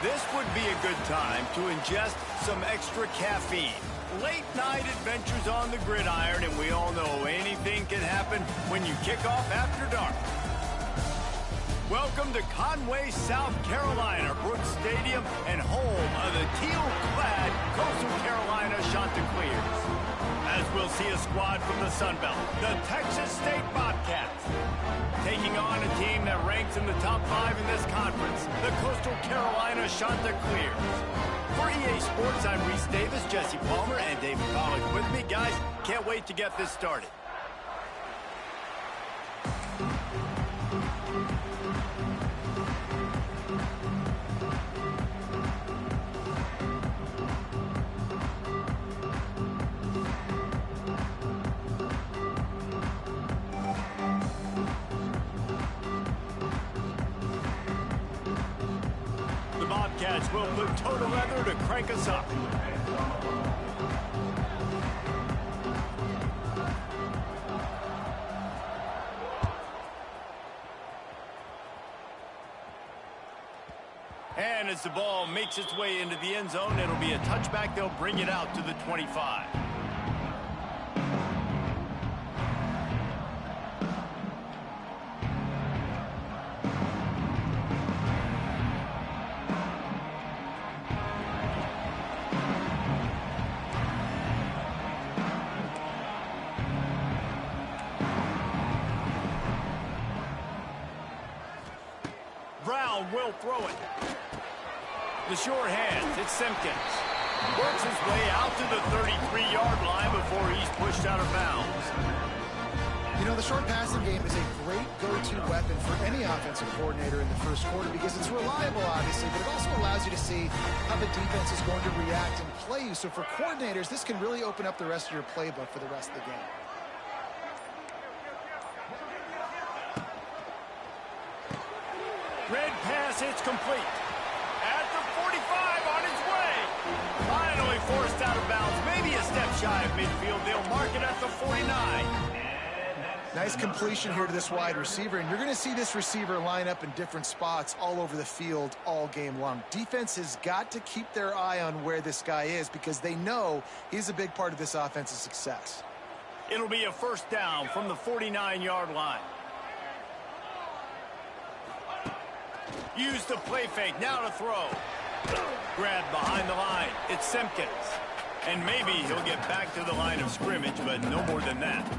This would be a good time to ingest some extra caffeine. Late night adventures on the gridiron, and we all know anything can happen when you kick off after dark. Welcome to Conway, South Carolina, Brooks Stadium, and home of the teal-clad Coastal Carolina Chanticleers. As we'll see a squad from the Sun Belt, the Texas State Bobcats, taking on a team that ranks in the top 5 in this conference, the Coastal Carolina Chanticleers. For EA Sports, I'm Reese Davis, Jesse Palmer, and David Pollack with me. Guys, can't wait to get this started. Bobcats will put total leather to crank us up. And as the ball makes its way into the end zone, it'll be a touchback. They'll bring it out to the 25. Brown will throw it. The short hands, it's Simpkins. Works his way out to the 33-yard line before he's pushed out of bounds. You know, the short passing game is a great go-to weapon for any offensive coordinator in the first quarter because it's reliable, obviously, but it also allows you to see how the defense is going to react and play you. So for coordinators, this can really open up the rest of your playbook for the rest of the game. Red pass, it's complete. At the 45, on its way. Finally forced out of bounds. Maybe a step shy of midfield. They'll mark it at the 49. Nice completion here to this wide receiver, and you're going to see this receiver line up in different spots all over the field all game long. Defense has got to keep their eye on where this guy is because they know he's a big part of this offense's success. It'll be a first down from the 49-yard line. Use the play fake, now to throw. Grab behind the line, it's Simpkins. And maybe he'll get back to the line of scrimmage, but no more than that.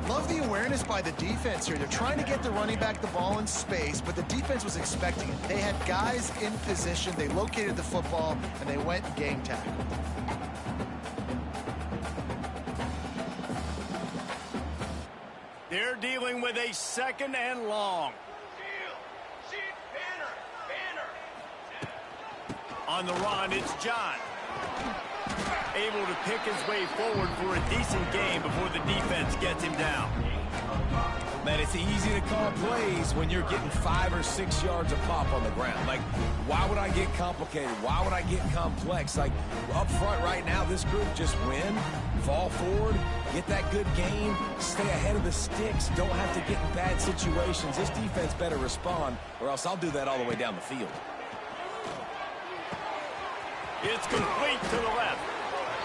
Love the awareness by the defense here. They're trying to get the running back the ball in space, but the defense was expecting it. They had guys in position, they located the football, and they went and game tackled. They're dealing with a second and long. On the run, it's John. Able to pick his way forward for a decent game before the defense gets him down. Man, it's easy to call plays when you're getting 5 or 6 yards a pop on the ground. Like, why would I get complicated? Why would I get complex? Like, up front right now, this group just win, fall forward, get that good game, stay ahead of the sticks, don't have to get in bad situations. This defense better respond, or else I'll do that all the way down the field. It's complete to the left.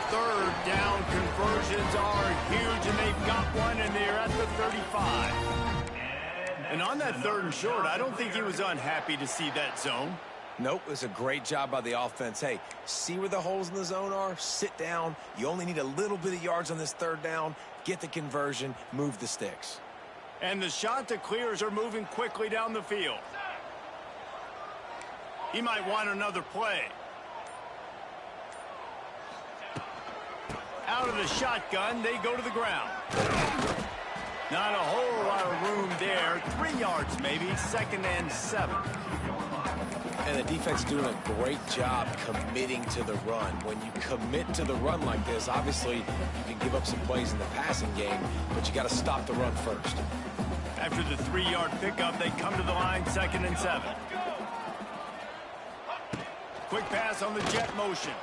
Third down conversions are huge, and they've got one, and they're at the 35. And on that third and short, I don't think he was unhappy to see that zone. Nope, it was a great job by the offense. Hey, see where the holes in the zone are? Sit down. You only need a little bit of yards on this third down. Get the conversion, move the sticks. And the Chanticleers are moving quickly down the field. He might want another play. Out of the shotgun, they go to the ground. Not a whole lot of room there. 3 yards maybe, 2nd and 7. And the defense doing a great job committing to the run. When you commit to the run like this, obviously you can give up some plays in the passing game, but you got to stop the run first. After the 3-yard pickup, they come to the line, 2nd and 7. Quick pass on the jet motion.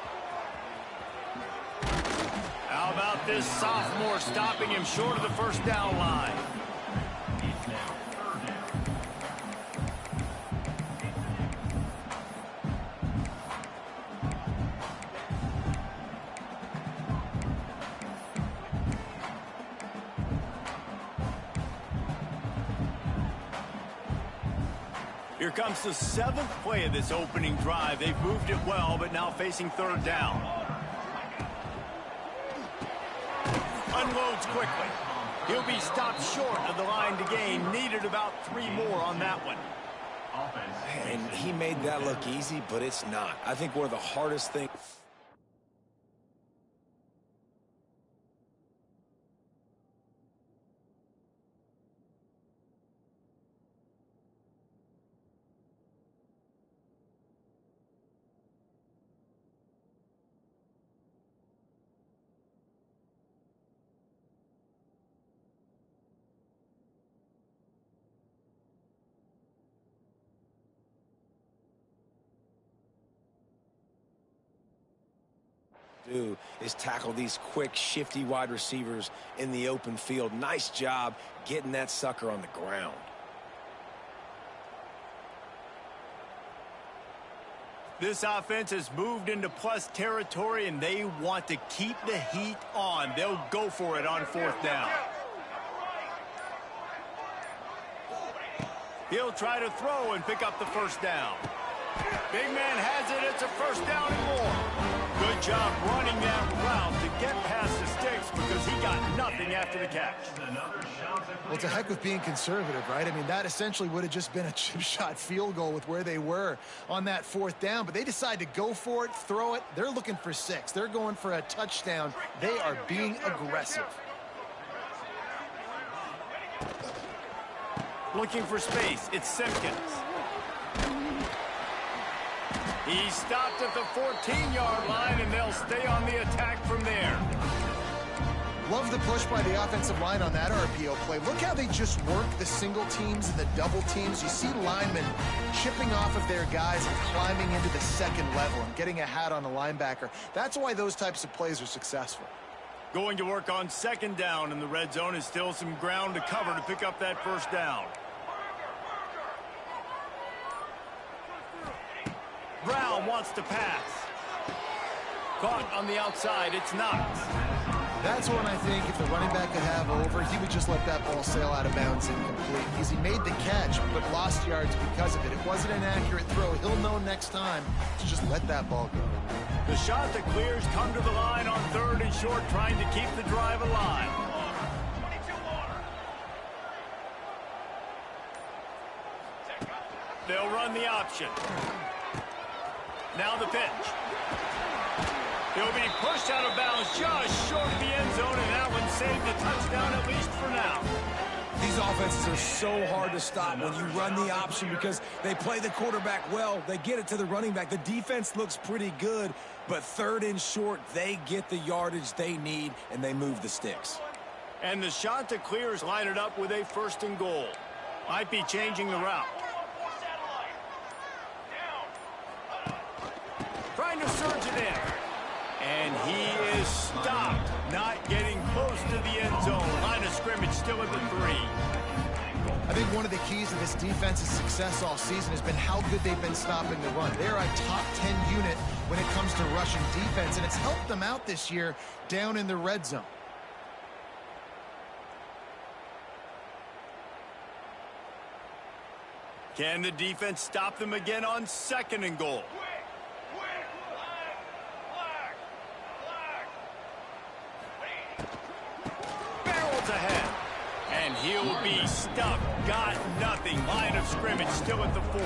How about this sophomore stopping him short of the first down line? Here comes the 7th play of this opening drive. They've moved it well, but now facing 3rd down. Unloads quickly. He'll be stopped short of the line to gain. Needed about 3 more on that one. And he made that look easy, but it's not. I think one of the hardest things... do is tackle these quick, shifty wide receivers in the open field. Nice job getting that sucker on the ground. This offense has moved into plus territory, and they want to keep the heat on. They'll go for it on 4th down. He'll try to throw and pick up the 1st down. Big man has it. It's a 1st down and more. Good job running that route to get past the sticks because he got nothing after the catch. Well, it's a heck of being conservative, right? I mean, that essentially would have just been a chip shot field goal with where they were on that 4th down, but they decide to go for it, throw it. They're looking for 6. They're going for a touchdown. They are being aggressive. Looking for space. It's Simpkins. He's stopped at the 14-yard line, and they'll stay on the attack from there. Love the push by the offensive line on that RPO play. Look how they just work the single teams and the double teams. You see linemen chipping off of their guys and climbing into the 2nd level and getting a hat on a linebacker. That's why those types of plays are successful. Going to work on 2nd down in the red zone. Is still some ground to cover to pick up that 1st down. Brown wants to pass. Caught on the outside. It's Knox. That's one I think if the running back could have over, he would just let that ball sail out of bounds incomplete. Because he made the catch, but lost yards because of it. It wasn't an accurate throw. He'll know next time to just let that ball go. The shot that clears come to the line on 3rd and short, trying to keep the drive alive. They'll run the option. Now the pitch. He'll be pushed out of bounds just short of the end zone, and that one saved a touchdown at least for now. These offenses are so hard to stop when you run the option because they play the quarterback well. They get it to the running back. The defense looks pretty good, but 3rd and short, they get the yardage they need, and they move the sticks. And the shot to clears line it up with a 1st and goal. Might be changing the route. Trying to surge it in. And he is stopped, not getting close to the end zone. Line of scrimmage still at the 3. I think one of the keys to this defense's success all season has been how good they've been stopping the run. They're a top 10 unit when it comes to rushing defense, and it's helped them out this year down in the red zone. Can the defense stop them again on 2nd and goal? Ahead, and he'll be stuck. Got nothing. Line of scrimmage still at the 4.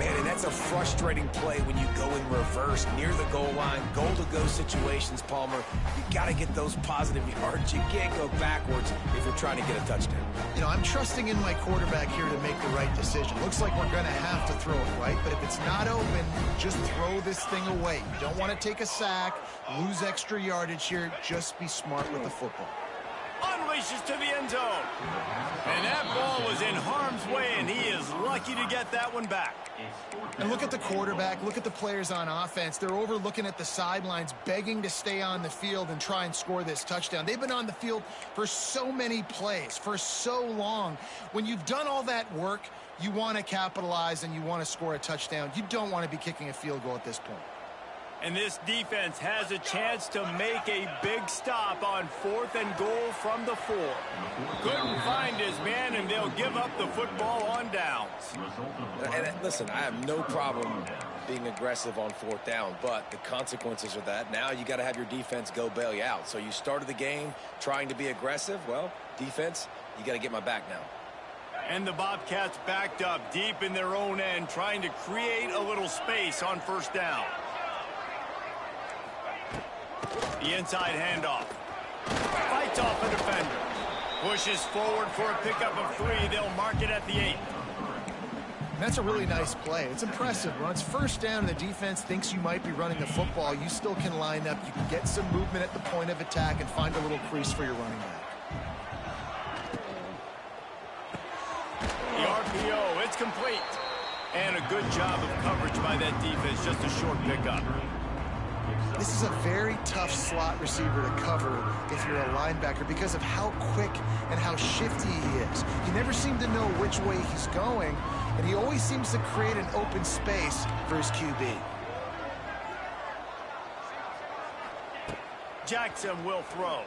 Man, and that's a frustrating play when you go in reverse near the goal line. Goal-to-go situations, Palmer. You got to get those positive yards. You can't go backwards if you're trying to get a touchdown. You know, I'm trusting in my quarterback here to make the right decision. Looks like we're going to have to throw it right, but if it's not open, just throw this thing away. You don't want to take a sack, lose extra yardage here. Just be smart with the football. Unleashes to the end zone. And that ball was in harm's way, and he is lucky to get that one back. And look at the quarterback. Look at the players on offense. They're over looking at the sidelines, begging to stay on the field and try and score this touchdown. They've been on the field for so many plays, for so long. When you've done all that work, you want to capitalize and you want to score a touchdown. You don't want to be kicking a field goal at this point. And this defense has a chance to make a big stop on 4th and goal from the 4. Couldn't find his man, and they'll give up the football on downs. And listen, I have no problem being aggressive on 4th down, but the consequences are that now you got to have your defense go bail you out. So you started the game trying to be aggressive. Well, defense, you got to get my back now. And the Bobcats backed up deep in their own end, trying to create a little space on 1st down. The inside handoff. Fights off a defender. Pushes forward for a pickup of 3. They'll mark it at the 8. That's a really nice play. It's impressive. When it's 1st down and the defense thinks you might be running the football, you still can line up. You can get some movement at the point of attack and find a little crease for your running back. The RPO, it's complete. And a good job of coverage by that defense. Just a short pickup. This is a very tough slot receiver to cover if you're a linebacker because of how quick and how shifty he is. You never seem to know which way he's going, and he always seems to create an open space for his QB. Jackson will throw.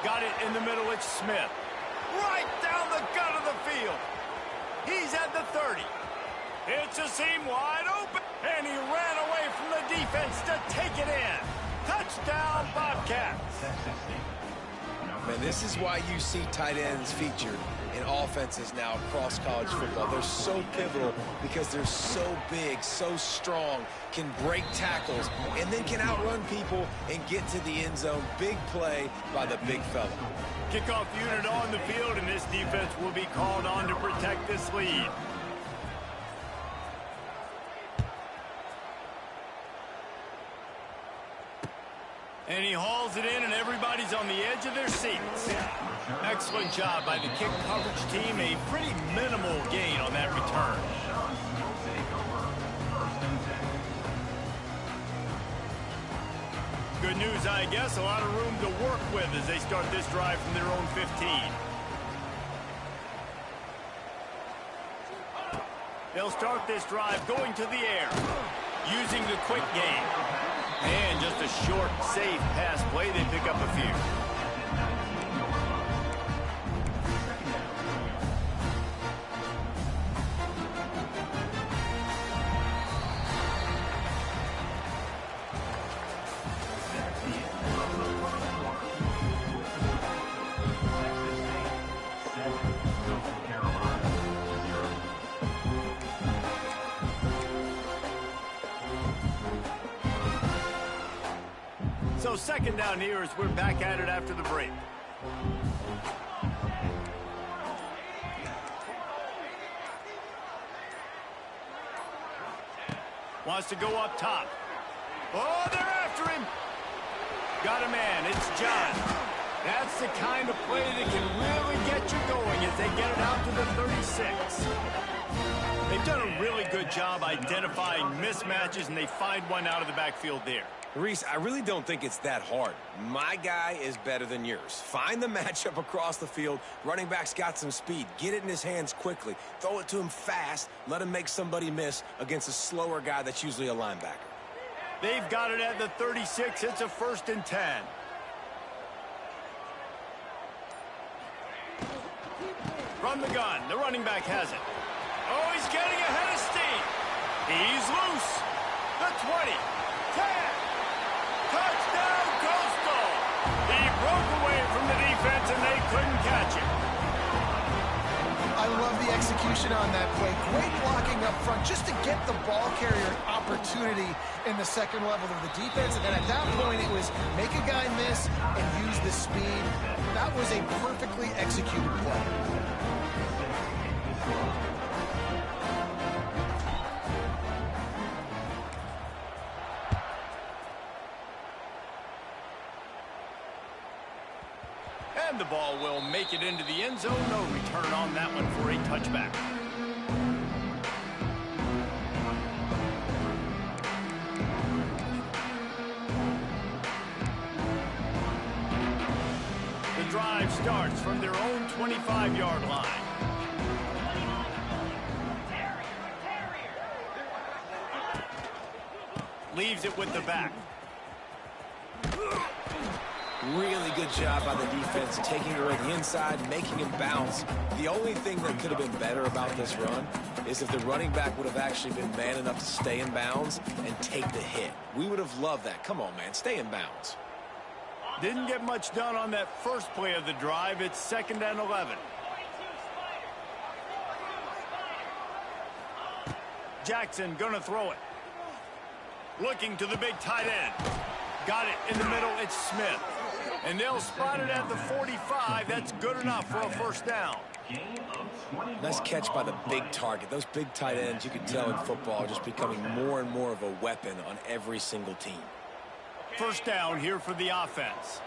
Got it in the middle, it's Smith. Right down the gut of the field. He's at the 30. It's a seam wide open, and he ran away from the defense to take it in. Touchdown, Bobcats. Man, this is why you see tight ends featured in offenses now across college football. They're so pivotal because they're so big, so strong, can break tackles, and then can outrun people and get to the end zone. Big play by the big fella. Kickoff unit on the field, and this defense will be called on to protect this lead. And he hauls it in, and everybody's on the edge of their seats. Excellent job by the kick coverage team. A pretty minimal gain on that return. Good news, I guess. A lot of room to work with as they start this drive from their own 15. They'll start this drive going to the air, using the quick game. And just a short, safe pass play. They pick up a few. So 2nd down here as we're back at it after the break. Wants to go up top. Oh, they're after him. Got a man. It's John. That's the kind of play that can really get you going as they get it out to the 36. They've done a really good job identifying mismatches, and they find one out of the backfield there. Reese, I really don't think it's that hard. My guy is better than yours. Find the matchup across the field. Running back's got some speed. Get it in his hands quickly. Throw it to him fast. Let him make somebody miss against a slower guy that's usually a linebacker. They've got it at the 36. It's a 1st and 10. From the gun, the running back has it. Oh, he's getting ahead of steam. He's loose. The 20, 10. Touchdown, Coastal. He broke away from the defense, and they couldn't catch him. I love the execution on that play. Great blocking up front just to get the ball carrier an opportunity in the 2nd level of the defense. And then at that point, it was make a guy miss and use the speed. That was a perfectly executed play. And the ball will make it into the end zone. No return on that one for a touchback. The drive starts from their own 25-yard line. Leaves it with the back. Really good job by the defense, taking it away the inside, making him bounce. The only thing that could have been better about this run is if the running back would have actually been man enough to stay in bounds and take the hit. We would have loved that. Come on, man, stay in bounds. Didn't get much done on that first play of the drive. It's 2nd and 11. Jackson gonna throw it. Looking to the big tight end. Got it in the middle. It's Smith. And they'll spot it at the 45. That's good enough for a first down. Nice catch by the big target. Those big tight ends, you can tell in football, are just becoming more and more of a weapon on every single team. First down here for the offense.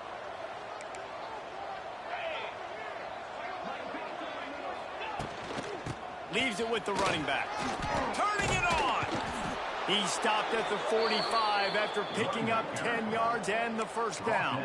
Leaves it with the running back. Turning it on. He stopped at the 45 after picking up 10 yards and the first down.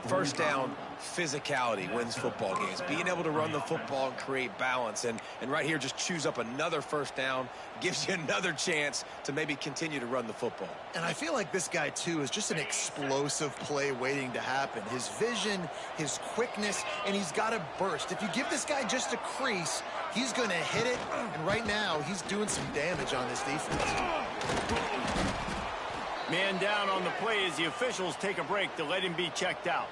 First down, physicality wins football games. Being able to run the football and create balance. And right here, just choose up another first down. Gives you another chance to maybe continue to run the football. And I feel like this guy, too, is just an explosive play waiting to happen. His vision, his quickness, and he's got a burst. If you give this guy just a crease, he's going to hit it. And right now, he's doing some damage on this defense. Man down on the play as the officials take a break to let him be checked out.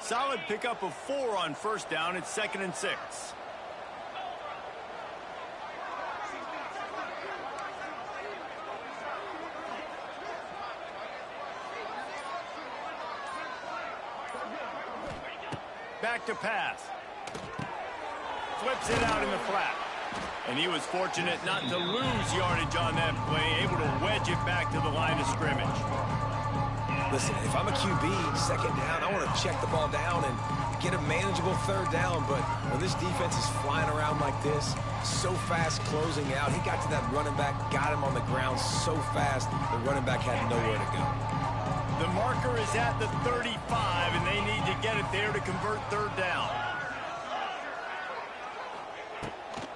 Solid pickup of 4 on first down. It's 2nd and 6. Back to pass. Flips it out in the flat. And he was fortunate not to lose yardage on that play, able to wedge it back to the line of scrimmage. Listen, if I'm a QB, 2nd down, I want to check the ball down and get a manageable 3rd down. But when this defense is flying around like this, so fast closing out, he got to that running back, got him on the ground so fast, the running back had nowhere to go. The marker is at the 35, and they need to get it there to convert 3rd down.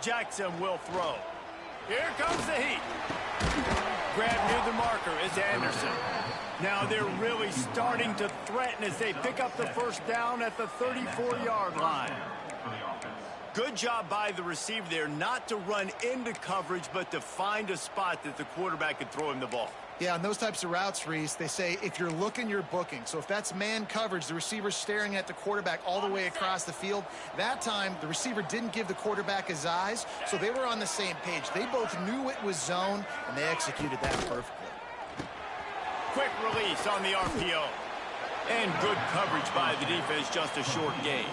Jackson will throw. Here comes the heat. Grab near the marker is Anderson. Now they're really starting to threaten as they pick up the first down at the 34-yard line. Good job by the receiver there not to run into coverage, but to find a spot that the quarterback could throw him the ball. Yeah, on those types of routes, Reese, they say if you're looking, you're booking. So if that's man coverage, the receiver's staring at the quarterback all the way across the field. That time, the receiver didn't give the quarterback his eyes, so they were on the same page. They both knew it was zone, and they executed that perfectly. Quick release on the RPO. And good coverage by the defense, just a short gain.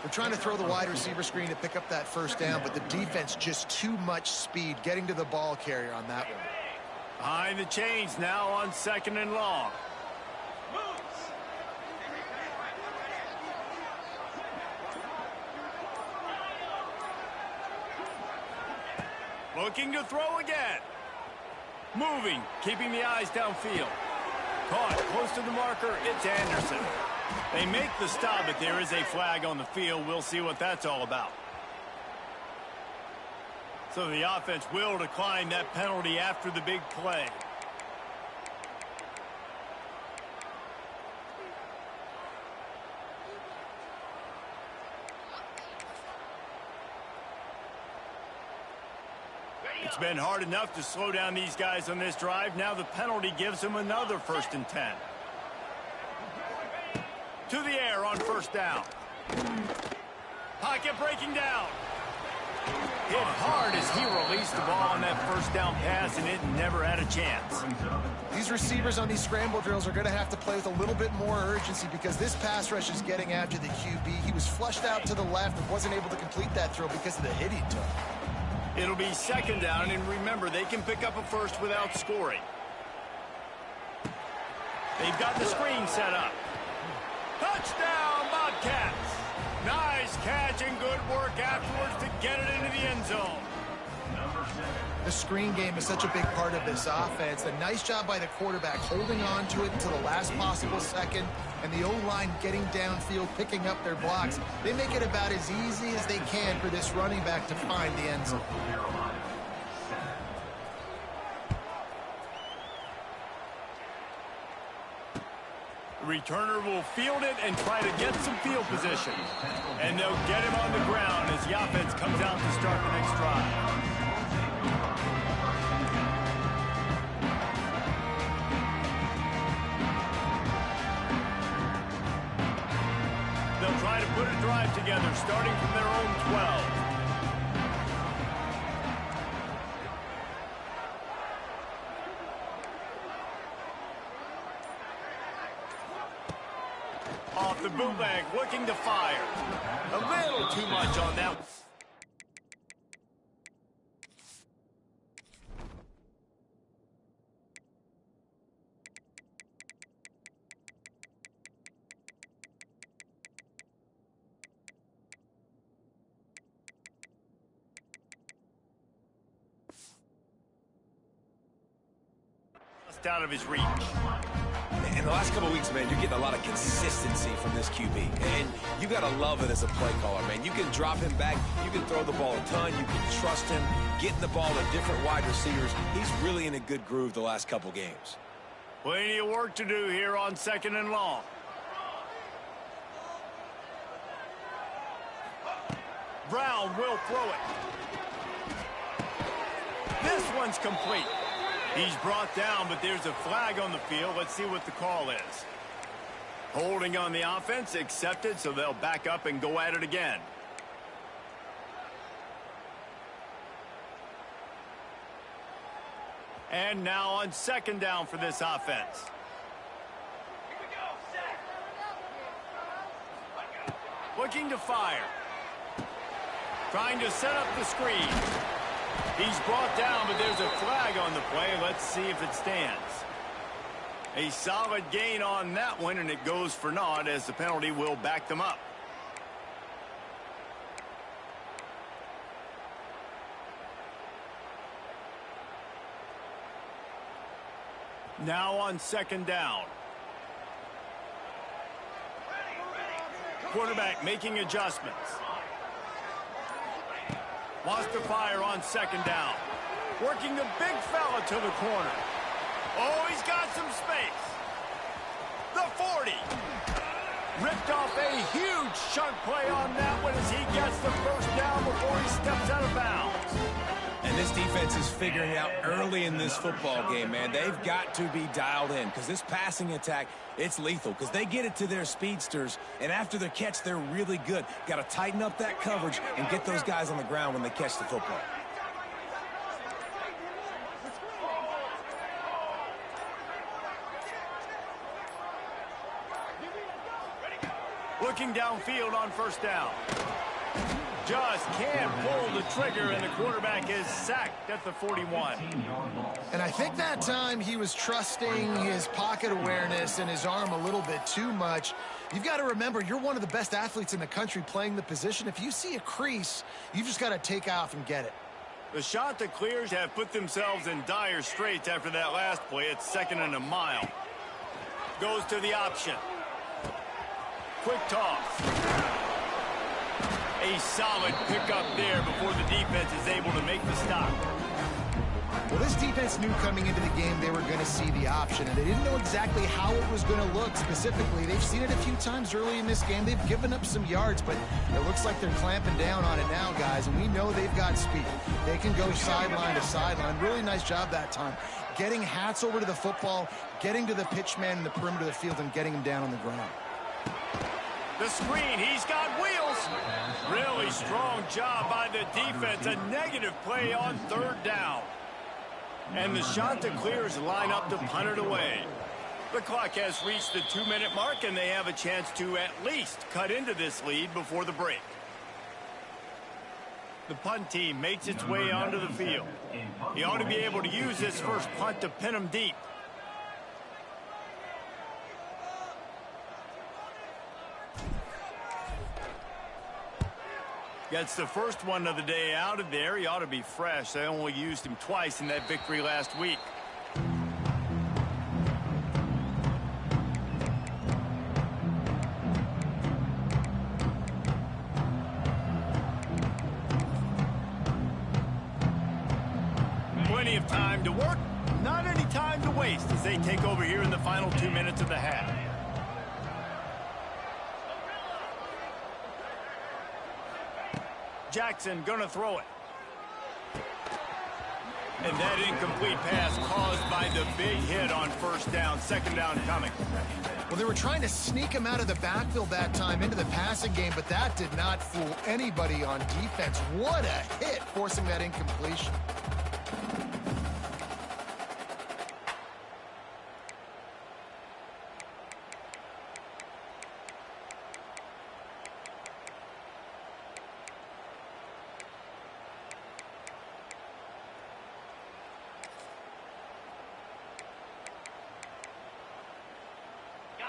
They're trying to throw the wide receiver screen to pick up that first down, but the defense just too much speed getting to the ball carrier on that one. Behind the chains now on 2nd and long. Looking to throw again. Moving, keeping the eyes downfield. Caught close to the marker, it's Anderson. They make the stop, but there is a flag on the field. We'll see what that's all about. So the offense will decline that penalty after the big play. It's been hard enough to slow down these guys on this drive. Now the penalty gives them another 1st and 10. To the air on first down. Pocket breaking down. Hit hard as he released the ball on that first down pass, and it never had a chance. These receivers on these scramble drills are going to have to play with a little bit more urgency because this pass rush is getting after the QB. He was flushed out to the left and wasn't able to complete that throw because of the hit he took. It'll be 2nd down, and remember, they can pick up a first without scoring. They've got the screen set up. Touchdown, Bobcats! Nice catch and good work afterwards to get it into the end zone. The screen game is such a big part of this offense. A nice job by the quarterback holding on to it until the last possible second, and the O-line getting downfield, picking up their blocks. They make it about as easy as they can for this running back to find the end zone. The returner will field it and try to get some field position. And they'll get him on the ground as the offense comes out to start the next drive. They'll try to put a drive together, starting from their own 12. Off the bootleg, looking to fire. A little too much on that. Just out of his reach. In the last couple of weeks, man, you're getting a lot of consistency from this QB. And you got to love it as a play caller, man. You can drop him back. You can throw the ball a ton. You can trust him. Getting the ball to different wide receivers. He's really in a good groove the last couple games. Plenty of work to do here on 2nd and long. Brown will throw it. This one's complete. He's brought down, but there's a flag on the field. Let's see what the call is. Holding on the offense, accepted, so they'll back up and go at it again. And now on 2nd down for this offense. Looking to fire. Trying to set up the screen. He's brought down, but there's a flag on the play. Let's see if it stands. A solid gain on that one, and it goes for naught as the penalty will back them up. Now on 2nd down. Quarterback making adjustments. Wants to fire on 2nd down. Working the big fella to the corner. Oh, he's got some space. The 40. Ripped off a huge chunk play on that one as he gets the first down before he steps out of bounds. And this defense is figuring out early in this football game, man. They've got to be dialed in because this passing attack, it's lethal because they get it to their speedsters, and after the catch, they're really good. Got to tighten up that coverage and get those guys on the ground when they catch the football. Looking downfield on 1st down. Just can't pull the trigger, and the quarterback is sacked at the 41. And I think that time he was trusting his pocket awareness and his arm a little bit too much. You've got to remember, you're one of the best athletes in the country playing the position. If you see a crease, you've just got to take off and get it. The Chanticleers have put themselves in dire straits after that last play. It's 2nd and a mile. Goes to the option. Quick toss. A solid pickup there before the defense is able to make the stop. Well, this defense knew coming into the game they were going to see the option, and they didn't know exactly how it was going to look specifically. They've seen it a few times early in this game. They've given up some yards, but it looks like they're clamping down on it now, guys, and we know they've got speed. They can go sideline to sideline. Really nice job that time. Getting Hats over to the football, getting to the pitch man in the perimeter of the field, and getting him down on the ground. The screen, he's got wheels. Really strong job by the defense. A negative play on 3rd down. And the Chanticleers line up to punt it away. The clock has reached the 2-minute mark, and they have a chance to at least cut into this lead before the break. The punt team makes its way onto the field. He ought to be able to use this first punt to pin him deep. Gets the first one of the day out of there. He ought to be fresh. They only used him twice in that victory last week. Plenty of time to work, not any time to waste as they take over here in the final 2 minutes of the half. Jackson gonna throw it. And that incomplete pass caused by the big hit on first down. Second down coming. Well, they were trying to sneak him out of the backfield that time into the passing game, but that did not fool anybody on defense. What a hit, forcing that incompletion.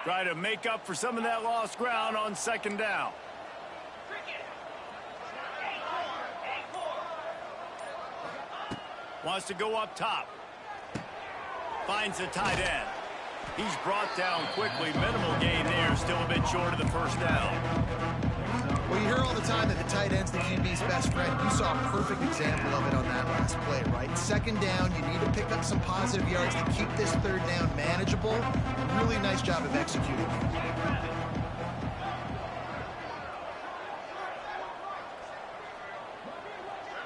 Try to make up for some of that lost ground on second down. Wants to go up top. Finds the tight end. He's brought down quickly. Minimal gain there. Still a bit short of the first down. Well, you hear all the time that the tight end's the QB's best friend. You saw a perfect example of it on that last play, right? Second down, you need to pick up some positive yards to keep this third down manageable. Really nice job of executing.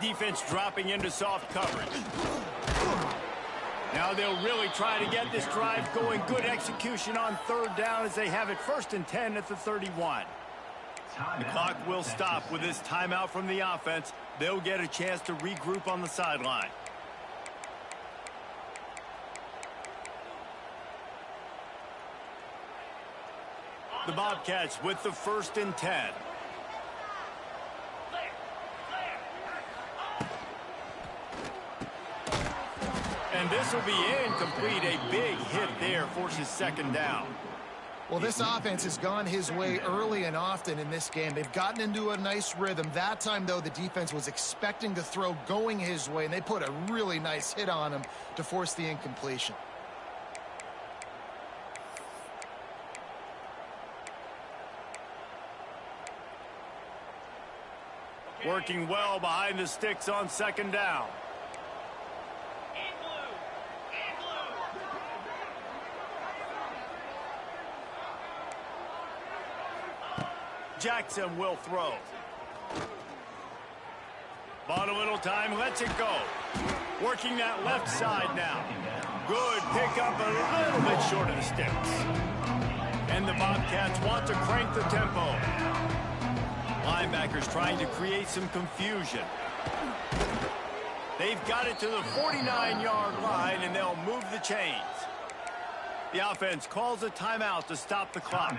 Defense dropping into soft coverage. Now they'll really try to get this drive going. Good execution on third down as they have it 1st and 10 at the 31. The clock will stop with this timeout from the offense. They'll get a chance to regroup on the sideline. The Bobcats with the 1st and 10. And this will be incomplete. A big hit there forces second down. Well, this offense has gone his way early and often in this game. They've gotten into a nice rhythm. That time, though, the defense was expecting the throw going his way, and they put a really nice hit on him to force the incompletion. Working well behind the sticks on second down. Jackson will throw. Bought a little time, lets it go. Working that left side now. Good pickup, a little bit short of the sticks. And the Bobcats want to crank the tempo. Linebackers trying to create some confusion. They've got it to the 49-yard line, and they'll move the chains. The offense calls a timeout to stop the clock.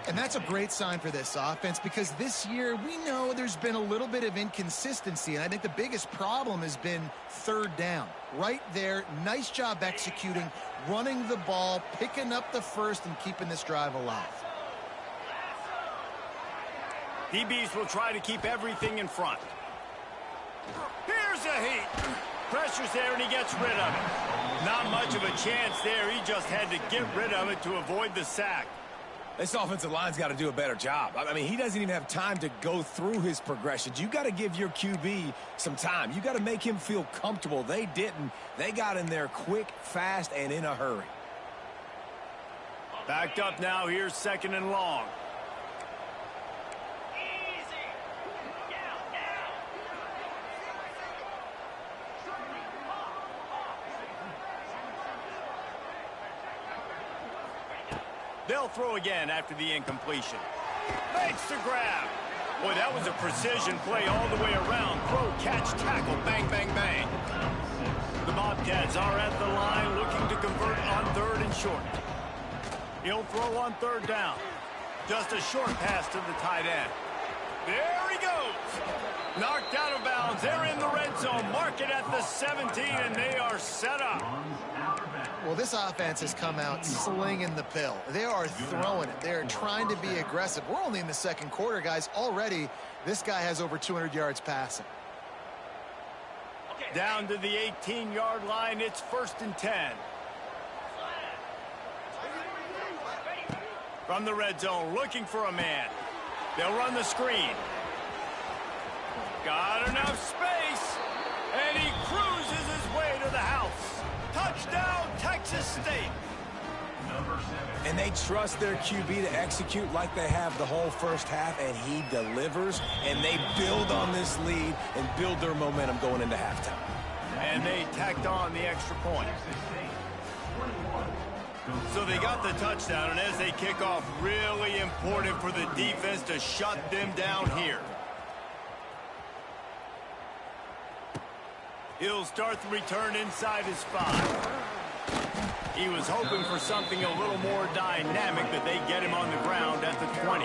And that's a great sign for this offense because this year we know there's been a little bit of inconsistency, and I think the biggest problem has been third down. Right there, nice job executing, running the ball, picking up the first, and keeping this drive alive. DBs will try to keep everything in front. Here's a heat. Pressure's there, and he gets rid of it. Not much of a chance there. He just had to get rid of it to avoid the sack. This offensive line's got to do a better job. I mean, he doesn't even have time to go through his progressions. You got to give your QB some time. You got to make him feel comfortable. They didn't. They got in there quick, fast, and in a hurry. Backed up now. Here's 2nd and long. They'll throw again after the incompletion. Makes the grab. Boy, that was a precision play all the way around. Throw, catch, tackle, bang, bang, bang. The Bobcats are at the line looking to convert on 3rd and short. He'll throw on 3rd down. Just a short pass to the tight end. There he goes. Knocked out of bounds. They're in the red zone. Mark it at the 17, and they are set up. Well, this offense has come out slinging the pill. They are throwing it. They are trying to be aggressive. We're only in the second quarter, guys. Already, this guy has over 200 yards passing. Down to the 18-yard line, it's 1st and 10. From the red zone, looking for a man. They'll run the screen. Got enough space, and he cruises his way to the house. Touchdown, Texas State. And they trust their QB to execute like they have the whole first half, and he delivers, and they build on this lead and build their momentum going into halftime. And they tacked on the extra point. So they got the touchdown, and as they kick off, really important for the defense to shut them down here. He'll start the return inside his 5. He was hoping for something a little more dynamic, but they get him on the ground at the 20.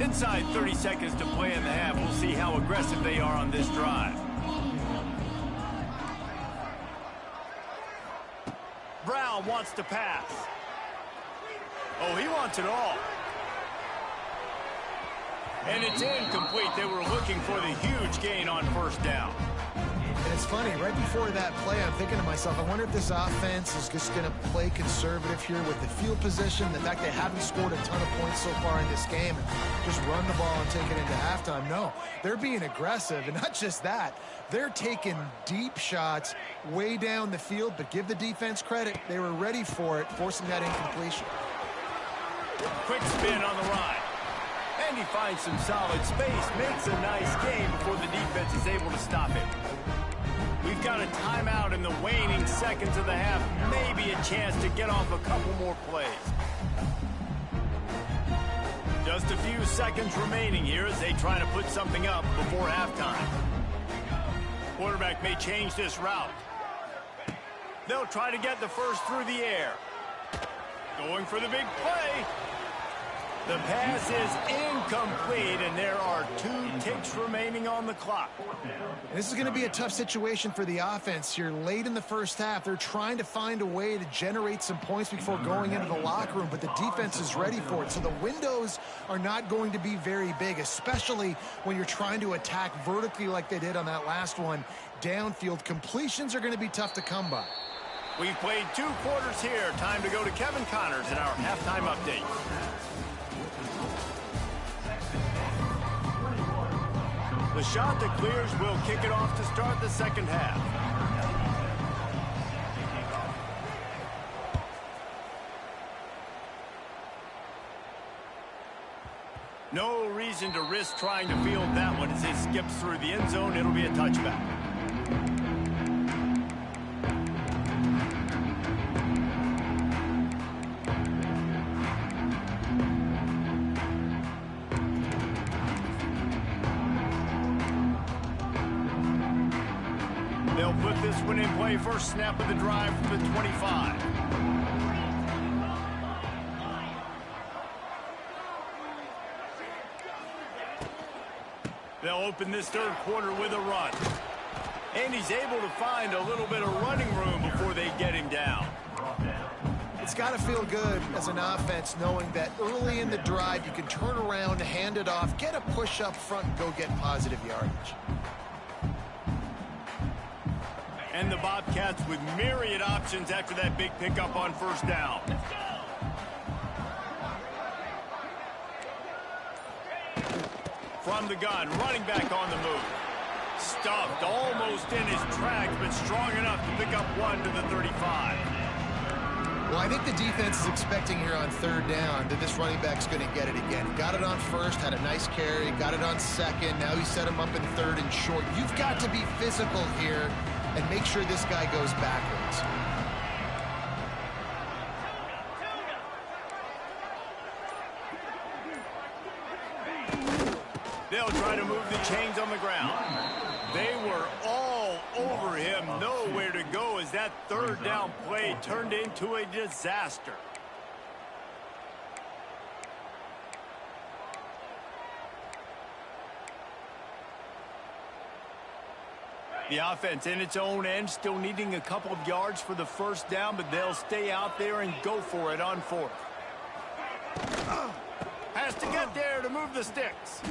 Inside 30 seconds to play in the half. We'll see how aggressive they are on this drive. Brown wants to pass. Oh, he wants it all. And it's incomplete. They were looking for the huge gain on first down. And it's funny, right before that play, I'm thinking to myself, I wonder if this offense is just going to play conservative here with the field position, the fact they haven't scored a ton of points so far in this game, and just run the ball and take it into halftime. No, they're being aggressive, and not just that, they're taking deep shots way down the field, but give the defense credit. They were ready for it, forcing that incompletion. Quick spin on the ride. And he finds some solid space, makes a nice game before the defense is able to stop him. We've got a timeout in the waning seconds of the half. Maybe a chance to get off a couple more plays. Just a few seconds remaining here as they try to put something up before halftime. Quarterback may change this route. They'll try to get the first through the air. Going for the big play. The pass is incomplete, and there are 2 ticks remaining on the clock. This is going to be a tough situation for the offense here. Late in the first half, they're trying to find a way to generate some points before going into the locker room, but the defense is ready for it. So the windows are not going to be very big, especially when you're trying to attack vertically like they did on that last one. Downfield completions are going to be tough to come by. We've played 2 quarters here. Time to go to Kevin Connors in our halftime update. The shot that clears will kick it off to start the second half. No reason to risk trying to field that one as he skips through the end zone. It'll be a touchback. They'll put this one in play. First snap of the drive from the 25. They'll open this third quarter with a run. And he's able to find a little bit of running room before they get him down. It's got to feel good as an offense knowing that early in the drive you can turn around, hand it off, get a push up front, and go get positive yardage. And the Bobcats with myriad options after that big pickup on first down. From the gun, running back on the move. Stuffed almost in his tracks, but strong enough to pick up 1 to the 35. Well, I think the defense is expecting here on third down that this running back's going to get it again. He got it on first, had a nice carry, got it on second. Now he set him up in third and short. You've got to be physical here and make sure this guy goes backwards. They'll try to move the chains on the ground. They were all over him, nowhere to go as that third down play turned into a disaster. The offense in its own end, still needing a couple of yards for the first down, but they'll stay out there and go for it on fourth. Has to get there to move the sticks.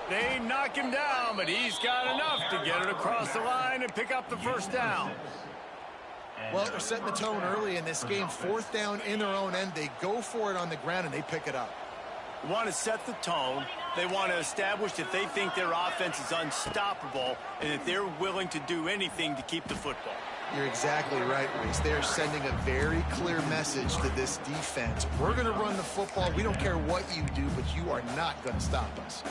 They knock him down, but he's got enough to get it across the line and pick up the first down. Well, they're setting the tone early in this game. Fourth down in their own end. They go for it on the ground, and they pick it up. They want to set the tone. They want to establish that they think their offense is unstoppable and that they're willing to do anything to keep the football. You're exactly right, Reese. They're sending a very clear message to this defense. We're going to run the football. We don't care what you do, but you are not going to stop us.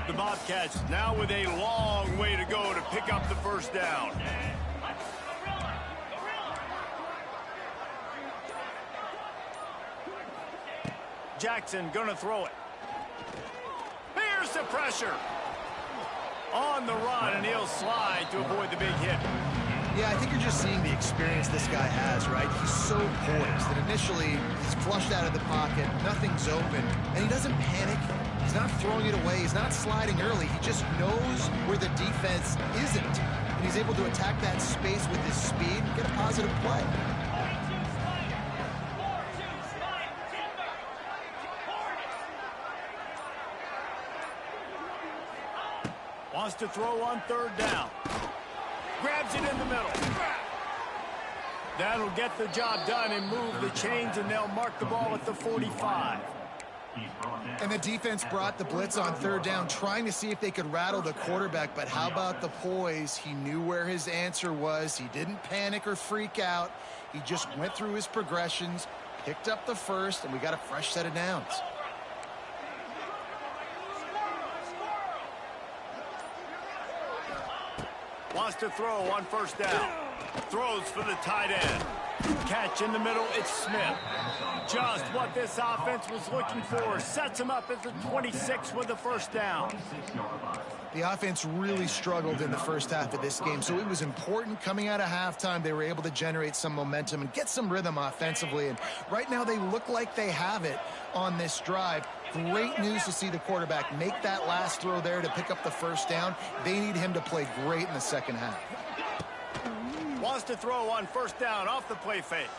The Bobcats now with a long way to go to pick up the first down. Jackson gonna throw it. Here's the pressure. On the run, and he'll slide to avoid the big hit. Yeah, I think you're just seeing the experience this guy has, right? He's so poised that initially he's flushed out of the pocket, nothing's open, and he doesn't panic. He's not throwing it away. He's not sliding early. He just knows where the defense isn't, and he's able to attack that space with his speed and get a positive play. Wants to throw on third down. Grabs it in the middle. That'll get the job done and move the chains, and they'll mark the ball at the 45. And the defense brought the blitz on third down, trying to see if they could rattle the quarterback. But how about the poise? He knew where his answer was. He didn't panic or freak out. He just went through his progressions, picked up the first, and we got a fresh set of downs. Wants to throw on first down. Throws for the tight end. Catch in the middle, it's Smith. Just what this offense was looking for. Sets him up at the 26 with the first down. The offense really struggled in the first half of this game, so it was important coming out of halftime. They were able to generate some momentum and get some rhythm offensively, and right now they look like they have it on this drive. Great news to see the quarterback make that last throw there to pick up the first down. They need him to play great in the second half. Wants to throw on first down off the play fake.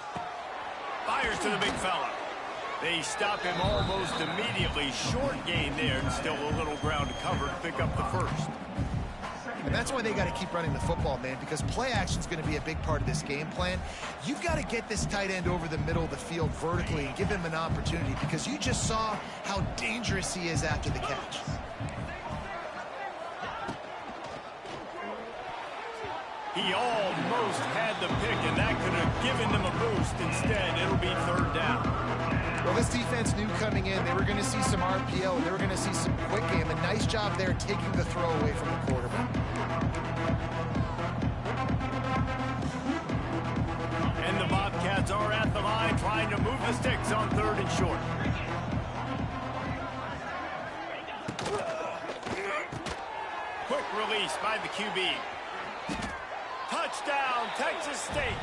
Fires to the big fella. They stop him almost immediately. Short gain there, and still a little ground to cover to pick up the first. And that's why they got to keep running the football, man, because play action is going to be a big part of this game plan. You've got to get this tight end over the middle of the field vertically and give him an opportunity, because you just saw how dangerous he is after the catch. He almost had the pick, and that could have given them a boost. Instead, it'll be third down. Well, this defense knew coming in they were going to see some RPO. They were going to see some quick game. A nice job there taking the throw away from the quarterback. And the Bobcats are at the line trying to move the sticks on third and short. Quick release by the QB. Touchdown, Texas State.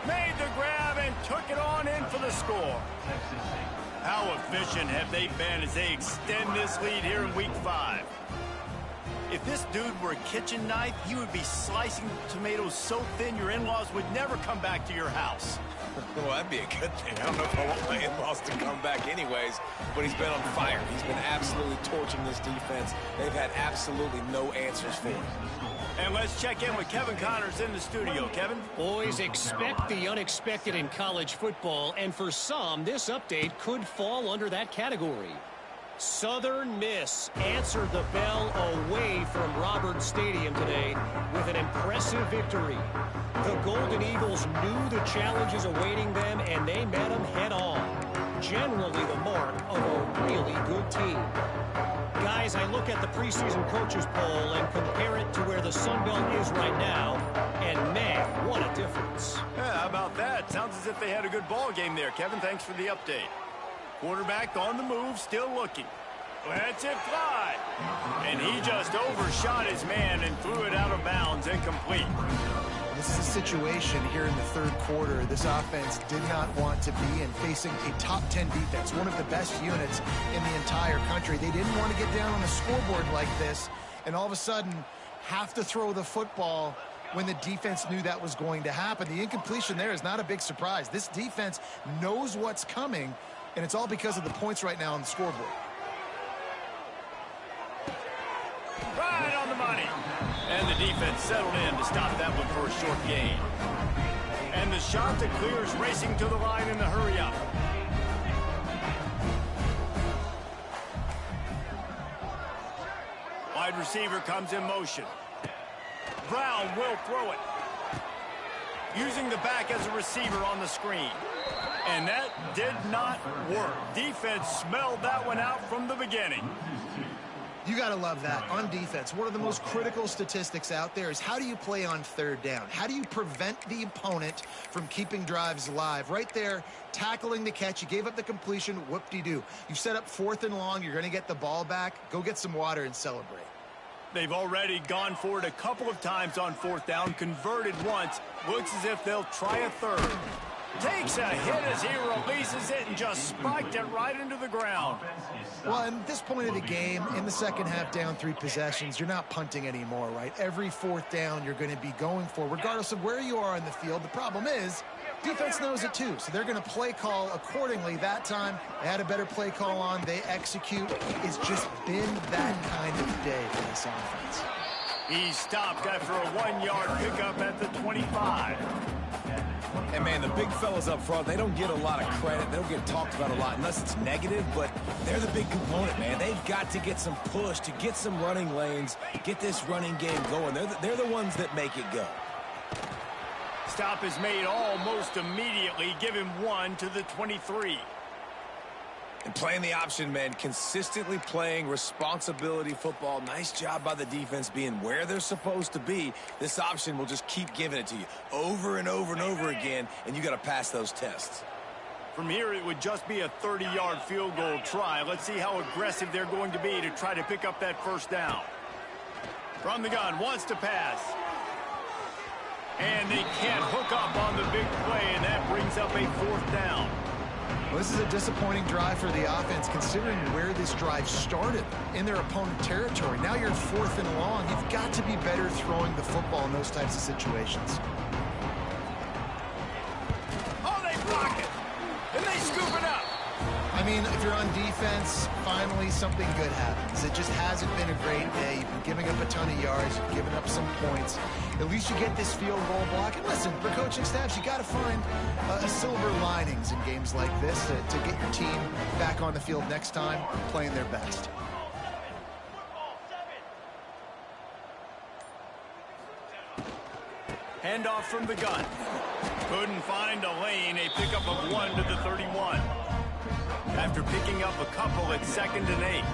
Made the grab and took it on in for the score. How efficient have they been as they extend this lead here in Week 5? If this dude were a kitchen knife, he would be slicing tomatoes so thin your in-laws would never come back to your house. Well, that'd be a good thing. I don't know if I want my in-laws to come back anyways, but he's been on fire. He's been absolutely torching this defense. They've had absolutely no answers for him. And let's check in with Kevin Connors in the studio. Kevin? Boys, expect the unexpected in college football, and for some, this update could fall under that category. Southern Miss answered the bell away from Roberts Stadium today with an impressive victory. The Golden Eagles knew the challenges awaiting them, and they met them head-on. Generally the mark of a really good team. Guys, I look at the preseason coaches poll and compare it to where the Sun Belt is right now, and man, what a difference. Yeah, how about that? Sounds as if they had a good ball game there. Kevin, thanks for the update. Quarterback on the move, still looking. Lets it fly. And he just overshot his man and threw it out of bounds, incomplete. This is a situation here in the third quarter this offense did not want to be in, facing a top 10 defense, one of the best units in the entire country. They didn't want to get down on the scoreboard like this and all of a sudden have to throw the football when the defense knew that was going to happen. The incompletion there is not a big surprise. This defense knows what's coming, and it's all because of the points right now on the scoreboard. Right on the money. And the defense settled in to stop that one for a short gain. And the shot that clears racing to the line in the hurry up. Wide receiver comes in motion. Brown will throw it. Using the back as a receiver on the screen. And that did not work. Defense smelled that one out from the beginning. You got to love that. On defense, one of the most critical statistics out there is how do you play on third down? How do you prevent the opponent from keeping drives alive? Right there, tackling the catch. You gave up the completion. Whoop-de-doo. You set up 4th and long. You're going to get the ball back. Go get some water and celebrate. They've already gone for it a couple of times on 4th down, converted once. Looks as if they'll try a third. Takes a hit as he releases it and just spiked it right into the ground. Well, at this point of the game, in the second half, down 3 possessions, you're not punting anymore, right? Every 4th down you're going to be going for, regardless of where you are on the field. The problem is, defense knows it too, so they're going to play call accordingly. That time, they had a better play call on. They execute. It's just been that kind of day for this offense. He stopped after a 1-yard pickup at the 25. And, man, the big fellas up front, they don't get a lot of credit. They don't get talked about a lot unless it's negative, but they're the big component, man. They've got to get some push, to get some running lanes, get this running game going. They're the ones that make it go. Stop is made almost immediately. Give him 1 to the 23. And playing the option, man, consistently playing responsibility football. Nice job by the defense being where they're supposed to be. This option will just keep giving it to you over and over and over again, and you got to pass those tests. From here, it would just be a 30-yard field goal try. Let's see how aggressive they're going to be to try to pick up that first down. From the gun, wants to pass. And they can't hook up on the big play, and that brings up a 4th down. Well, this is a disappointing drive for the offense, considering where this drive started, in their opponent territory. Now you're 4th and long. You've got to be better throwing the football in those types of situations. Oh, they block it, and they scoop it up. I mean, if you're on defense, finally something good happens. It just hasn't been a great day. You've been giving up a ton of yards. You've given up some points. At least you get this field goal block. And listen, for coaching staffs, you got to find silver linings in games like this to get your team back on the field next time playing their best. Handoff from the gun. Couldn't find a lane. A pickup of 1 to the 31. After picking up a couple at 2nd and 8.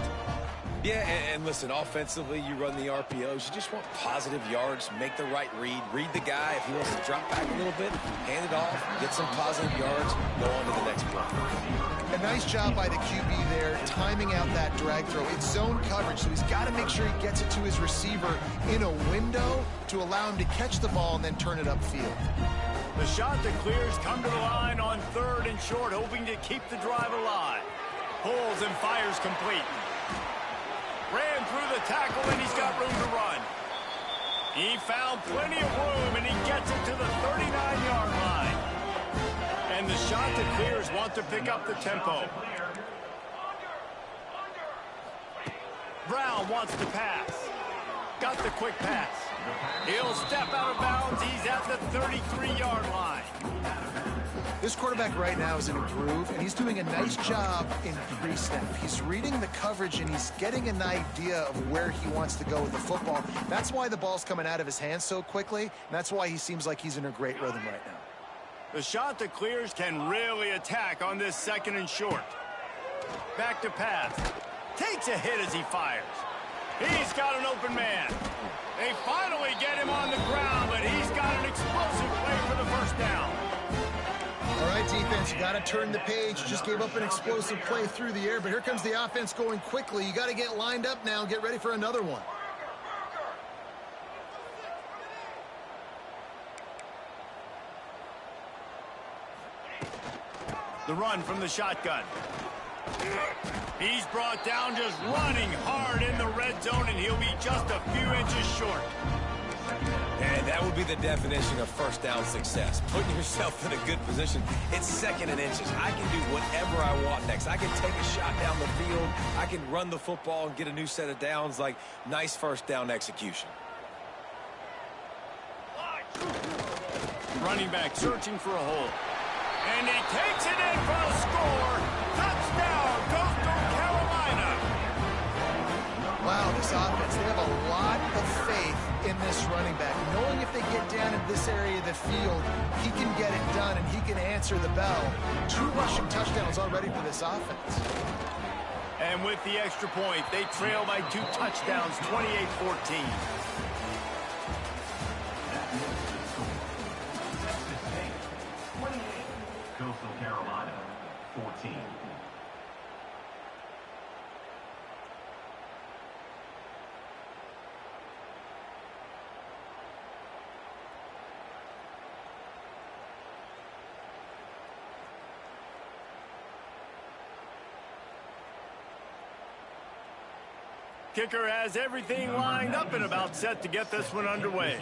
Yeah, and listen, offensively, you run the RPOs. You just want positive yards, make the right read. Read the guy. If he wants to drop back a little bit, hand it off, get some positive yards, go on to the next play. A nice job by the QB there, timing out that drag throw. It's zone coverage, so he's got to make sure he gets it to his receiver in a window to allow him to catch the ball and then turn it upfield. The shot that clears come to the line on 3rd and short, hoping to keep the drive alive. Pulls and fires complete. Ran through the tackle, and he's got room to run. He found plenty of room, and he gets it to the 39-yard line. And the shot that clears wants to pick up the tempo. Brown wants to pass. Got the quick pass. He'll step out of bounds. He's at the 33-yard line. This quarterback right now is in a groove, and he's doing a nice job in pre-snap. He's reading the coverage, and he's getting an idea of where he wants to go with the football. That's why the ball's coming out of his hands so quickly, and that's why he seems like he's in a great rhythm right now. The shot that clears can really attack on this 2nd and short. Back to pass. Takes a hit as he fires. He's got an open man. They finally get him on the ground, but he's got an explosive play for the first down. All right, defense, you got to turn the page. Just gave up an explosive play through the air, but here comes the offense going quickly. You got to get lined up now and get ready for another one. The run from the shotgun. He's brought down just running hard in the red zone, and he'll be just a few inches short. And that would be the definition of first down success. Putting yourself in a good position. It's second and inches. I can do whatever I want next. I can take a shot down the field. I can run the football and get a new set of downs. Like, nice first down execution. Running back searching for a hole. And he takes it in for a score. Touchdown, Coastal Carolina. Wow, this offense, they have a lot of faith in this running back. Knowing if they get down in this area of the field, he can get it done and he can answer the bell. 2 rushing touchdowns already for this offense. And with the extra point, they trail by 2 touchdowns, 28-14. Coastal Carolina, 14. Kicker has everything lined up and about set to get this one underway.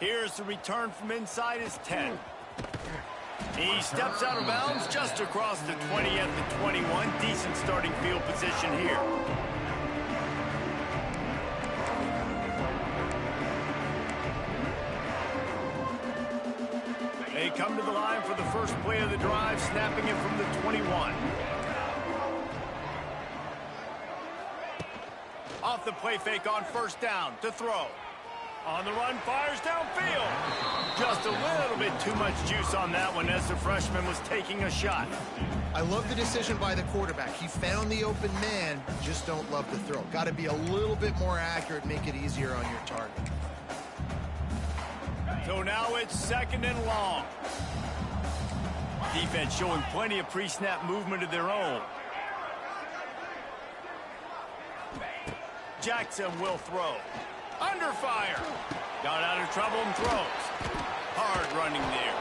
Here's the return from inside his 10. He steps out of bounds just across the 20 at the 21. Decent starting field position here. They come to the line for the first play of the drive, snapping it from the 21. Off the play fake on first down to throw. On the run, fires downfield. Just a little bit too much juice on that one as the freshman was taking a shot. I love the decision by the quarterback. He found the open man, just don't love the throw. Got to be a little bit more accurate, make it easier on your target. So now it's second and long. Defense showing plenty of pre-snap movement of their own. Jackson will throw. Under fire. Got out of trouble and throws. Hard running there.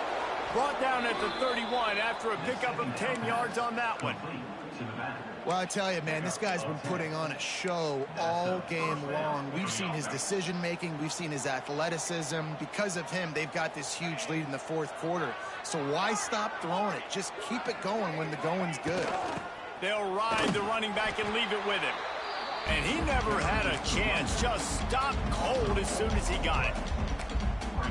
Brought down at the 31 after a pickup of 10 yards on that one. Well, I tell you, man, this guy's been putting on a show all game long. We've seen his decision-making. We've seen his athleticism. Because of him, they've got this huge lead in the fourth quarter. So why stop throwing it? Just keep it going when the going's good. They'll ride the running back and leave it with him. And he never had a chance. Just stopped cold as soon as he got it.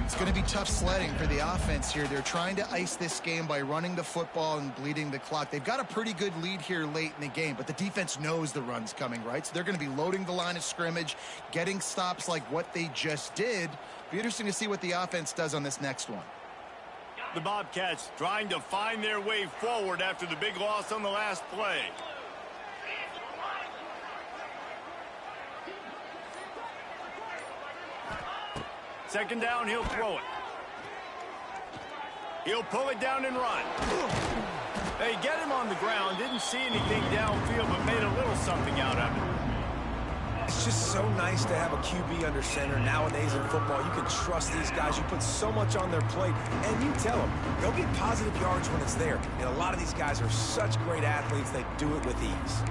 It's going to be tough sledding for the offense here. They're trying to ice this game by running the football and bleeding the clock. They've got a pretty good lead here late in the game, but the defense knows the run's coming, right? So they're going to be loading the line of scrimmage, getting stops like what they just did. Be interesting to see what the offense does on this next one. The Bobcats trying to find their way forward after the big loss on the last play. Second down, he'll throw it. He'll pull it down and run. They get him on the ground. Didn't see anything downfield, but made a little something out of it. It's just so nice to have a QB under center nowadays in football. You can trust these guys. You put so much on their plate, and you tell them, go get positive yards when it's there. And a lot of these guys are such great athletes, they do it with ease.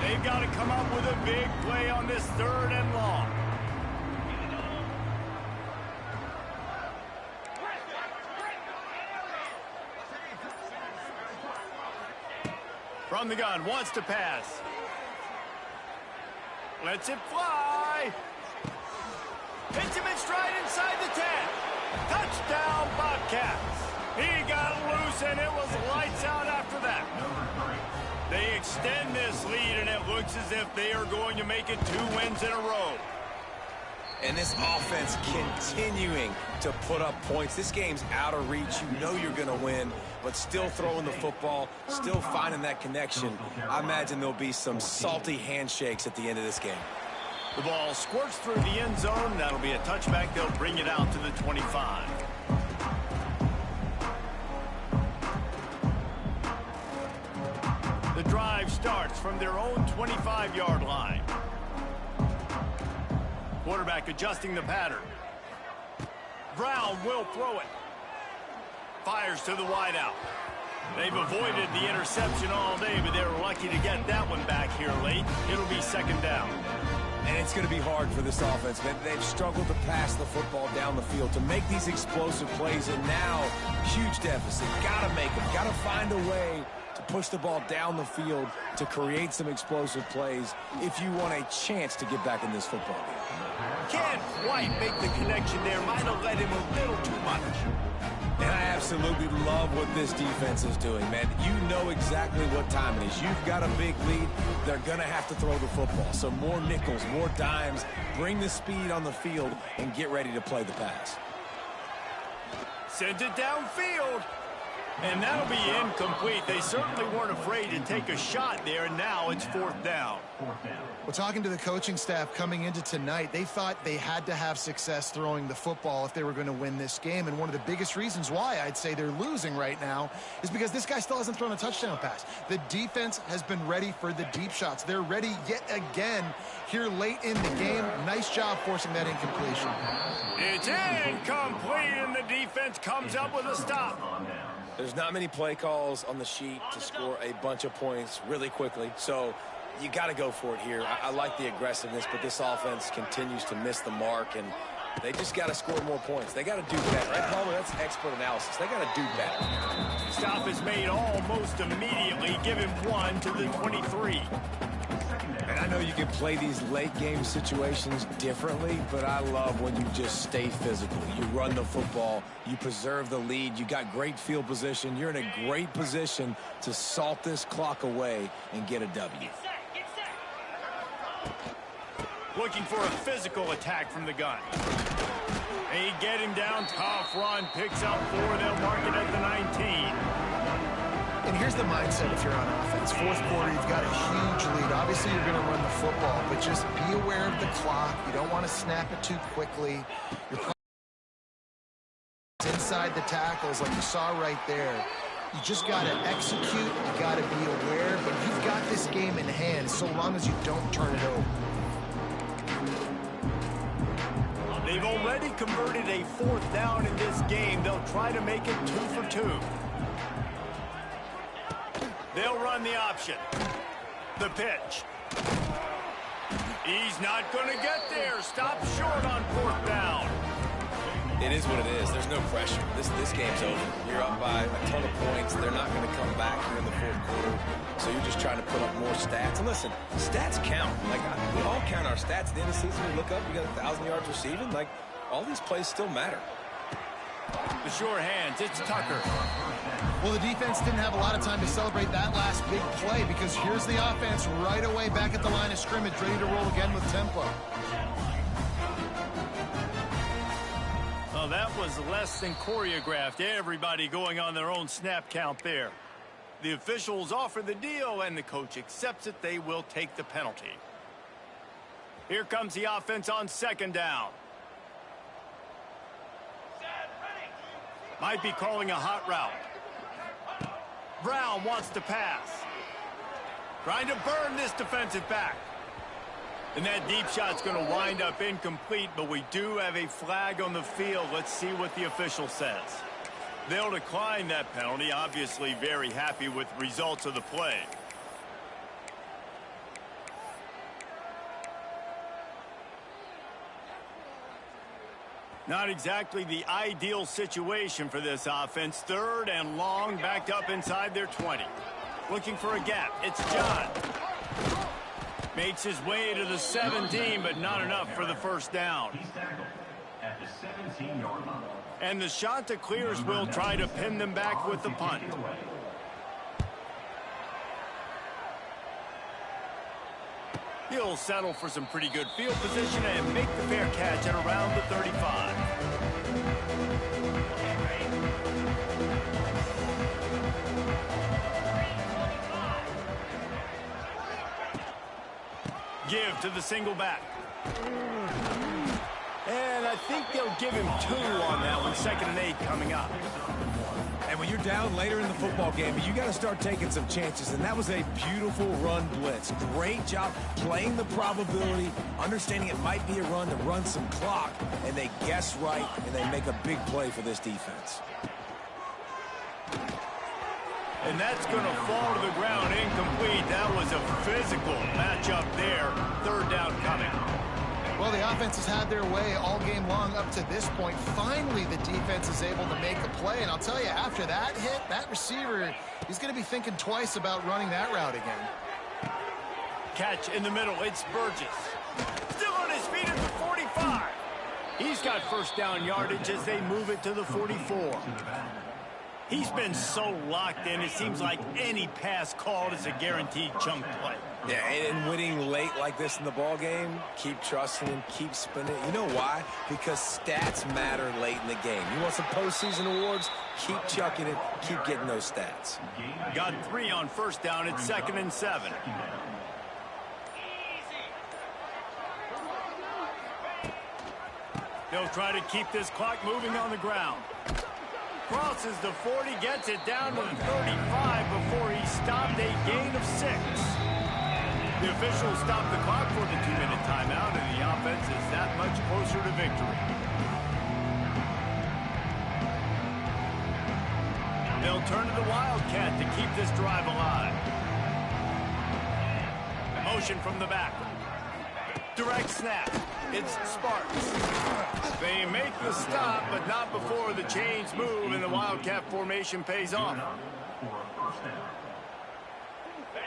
They've got to come up with a big play on this third and long. From the gun, wants to pass. Lets it fly. Hits him in stride inside the 10. Touchdown, Bobcats. He got loose, and it was lights out after that. They extend this lead, and it looks as if they are going to make it 2 wins in a row. And this offense continuing to put up points. This game's out of reach. You know you're going to win, but still throwing the football, still finding that connection. I imagine there'll be some salty handshakes at the end of this game. The ball squirts through the end zone. That'll be a touchback. They'll bring it out to the 25. The drive starts from their own 25-yard line. Quarterback adjusting the pattern. Brown will throw it. Fires to the wideout. They've avoided the interception all day, but they were lucky to get that one back here late. It'll be second down. And it's going to be hard for this offense, man. They've struggled to pass the football down the field, to make these explosive plays, and now huge deficit. Got to make them. Got to find a way to push the ball down the field to create some explosive plays if you want a chance to get back in this football game. Can't quite make the connection there. Might have let him a little too much. And I absolutely love what this defense is doing, man. You know exactly what time it is. You've got a big lead. They're going to have to throw the football. So more nickels, more dimes. Bring the speed on the field and get ready to play the pass. Sends it downfield. And that'll be incomplete. They certainly weren't afraid to take a shot there, and now it's fourth down. Well, talking to the coaching staff coming into tonight, they thought they had to have success throwing the football if they were going to win this game. And one of the biggest reasons why I'd say they're losing right now is because this guy still hasn't thrown a touchdown pass. The defense has been ready for the deep shots. They're ready yet again here late in the game. Nice job forcing that incompletion. It's incomplete, and the defense comes up with a stop. There's not many play calls on the sheet to score a bunch of points really quickly, so you got to go for it here. I like the aggressiveness, but this offense continues to miss the mark, and they just got to score more points. They got to do better. Right, Palmer? That's expert analysis. They got to do better. Stop is made almost immediately. Give him one to the 23. And I know you can play these late game situations differently, but I love when you just stay physical. You run the football, you preserve the lead, you got great field position, you're in a great position to salt this clock away and get a W. Looking for a physical attack from the gun. They get him down, tough run, picks up 4, they'll mark it at the 19. And here's the mindset if you're on offense. Fourth quarter, you've got a huge lead. Obviously, you're going to run the football, but just be aware of the clock. You don't want to snap it too quickly. You're inside the tackles like you saw right there. You just got to execute. You got to be aware, but you've got this game in hand so long as you don't turn it over. They've already converted a fourth down in this game. They'll try to make it 2 for 2. They'll run the option. The pitch. He's not going to get there. Stop short on fourth down. It is what it is. There's no pressure. This game's over. You're up by a ton of points. They're not going to come back here in the fourth quarter. So you're just trying to put up more stats. And listen, stats count. Like, we all count our stats at the end of the season. We look up, you got 1,000 yards receiving. Like, all these plays still matter. The sure hands. It's Tucker. Well, the defense didn't have a lot of time to celebrate that last big play because here's the offense right away back at the line of scrimmage, ready to roll again with tempo. Well, that was less than choreographed. Everybody going on their own snap count there. The officials offer the deal, and the coach accepts it. They will take the penalty. Here comes the offense on second down. Might be calling a hot route. Brown wants to pass. Trying to burn this defensive back. And that deep shot's going to wind up incomplete, but we do have a flag on the field. Let's see what the official says. They'll decline that penalty, obviously very happy with the results of the play. Not exactly the ideal situation for this offense. Third and long, backed up inside their 20. Looking for a gap. It's John. Makes his way to the 17, but not enough for the first down. He's tackled at the 17-yard line. And the Chanticleers will try to pin them back with the punt. He'll settle for some pretty good field position and make the fair catch at around the 35. Give to the single back. And I think they'll give him 2 on that one. 2nd and 8 coming up. And when you're down later in the football game, you got to start taking some chances. And that was a beautiful run blitz. Great job playing the probability, understanding it might be a run to run some clock. And they guess right, and they make a big play for this defense. And that's going to fall to the ground incomplete. That was a physical matchup there. 3rd down coming. Well, the offense has had their way all game long up to this point. Finally, the defense is able to make a play. And I'll tell you, after that hit, that receiver, he's going to be thinking twice about running that route again. Catch in the middle. It's Burgess. Still on his feet at the 45. He's got 1st down yardage as they move it to the 44. He's been so locked in, it seems like any pass called is a guaranteed chunk play. Yeah, and winning late like this in the ball game, keep trusting him, keep spinning. You know why? Because stats matter late in the game. You want some postseason awards? Keep chucking it, keep getting those stats. Got 3 on 1st down. It's 2nd and 7. They'll try to keep this clock moving on the ground. Crosses the 40, gets it down to the 35 before he stopped, a gain of 6. The officials stopped the clock for the 2-minute timeout, and the offense is that much closer to victory. They'll turn to the Wildcat to keep this drive alive. Motion from the back. Direct snap. It's Sparks. They make the stop, but not before the chains move and the Wildcat formation pays off.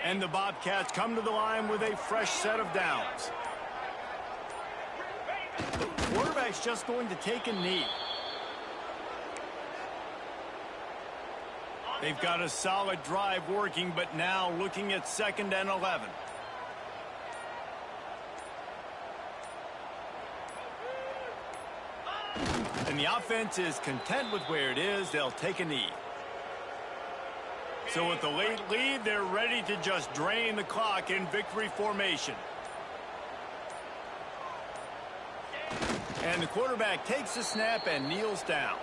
And the Bobcats come to the line with a fresh set of downs. The quarterback's just going to take a knee. They've got a solid drive working, but now looking at 2nd and 11. And the offense is content with where it is. They'll take a knee. So with the late lead, they're ready to just drain the clock in victory formation. And the quarterback takes the snap and kneels down.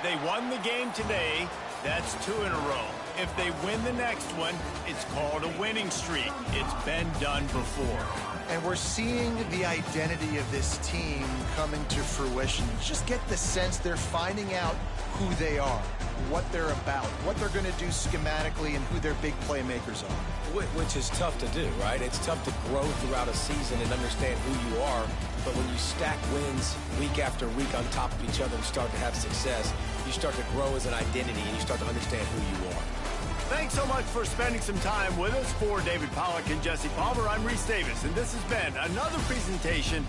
They won the game today. That's 2 in a row. If they win the next one, it's called a winning streak. It's been done before. And we're seeing the identity of this team coming to fruition. You just get the sense they're finding out who they are, what they're about, what they're going to do schematically, and who their big playmakers are. Which is tough to do, right? It's tough to grow throughout a season and understand who you are. But when you stack wins week after week on top of each other and start to have success, you start to grow as an identity and you start to understand who you are. Thanks so much for spending some time with us. For David Pollack and Jesse Palmer, I'm Reese Davis, and this has been another presentation.